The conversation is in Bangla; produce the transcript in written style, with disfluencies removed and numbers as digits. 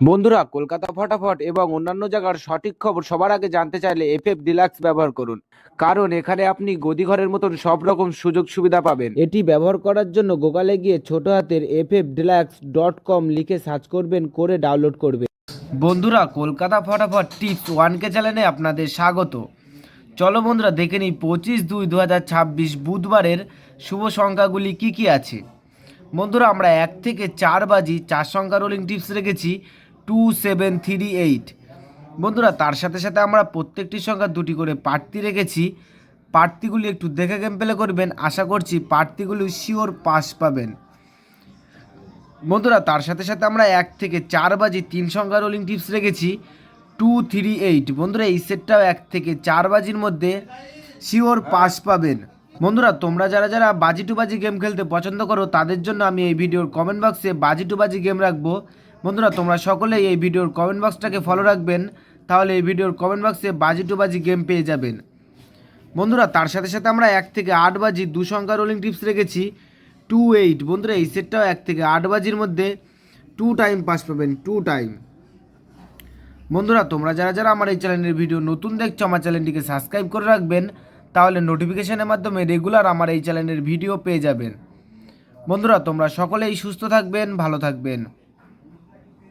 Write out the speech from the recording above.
বন্ধুরা, কলকাতা ফটাফট এবং অন্যান্য জায়গার সঠিক খবর সবার আগে জানতে চাইলে এফএফ ডিলাক্স ব্যবহার করুন। কারণ এখানে আপনি গদিঘরের মতন সব রকম সুযোগ সুবিধা পাবেন। এটি ব্যবহার করার জন্য গুগলে গিয়ে ছোট হাতের ffdeluxe.com লিখে সার্চ করবেন, করে ডাউনলোড করবেন। বন্ধুরা, কলকাতা ফটাফট টিপস 1K চ্যানেলে আপনাদের স্বাগত। চলো বন্ধুরা, দেখে নিই 25/2/2026 বুধবারের শুভ সংখ্যাগুলি কি কি আছে। বন্ধুরা, আমরা 1 থেকে 4 বাজি 4 সংখ্যা রোলিং টিপস রেখেছি 2738। বন্ধুরা, তার সাথে সাথে আমরা প্রত্যেকটি সংখ্যা দুটি করে প্রার্থী রেখেছি। প্রার্থীগুলি একটু দেখে গেম প্লে করবেন, আশা করছি প্রার্থীগুলি শিওর পাস পাবেন। বন্ধুরা, তার সাথে সাথে আমরা 1 থেকে 4 বাজি 3 সংখ্যা রোলিং টিপস রেখেছি 238। বন্ধুরা, এই সেটটাও 1 থেকে 4 বাজির মধ্যে শিওর পাস পাবেন। বন্ধুরা, তোমরা যারা যারা বাজি টু বাজি গেম খেলতে পছন্দ করো তাদের জন্য আমি এই ভিডিওর কমেন্ট বক্সে বাজি টু বাজি গেম রাখবো। বন্ধুরা, তোমরা সকলেই এই ভিডিওর কমেন্ট বক্সটাকে ফলো রাখবেন, তাহলে এই ভিডিওর কমেন্ট বক্সে বাজি টু বাজি গেম পেয়ে যাবেন। বন্ধুরা, তার সাথে সাথে আমরা 1 থেকে 8 বাজি 2 সংখ্যা রোলিং টিপস রেখেছি 28। বন্ধুরা, এই সেটটাও 1 থেকে 8 বাজির মধ্যে 2 টাইম পাস পাবেন, 2 টাইম। বন্ধুরা, তোমরা যারা যারা আমার এই চ্যানেলের ভিডিও নতুন দেখছো আমার চ্যানেলটিকে সাবস্ক্রাইব করে রাখবেন, তাহলে নোটিফিকেশনের মাধ্যমে রেগুলার আমার এই চ্যানেলের ভিডিও পেয়ে যাবেন। বন্ধুরা, তোমরা সকলেই সুস্থ থাকবেন, ভালো থাকবেন।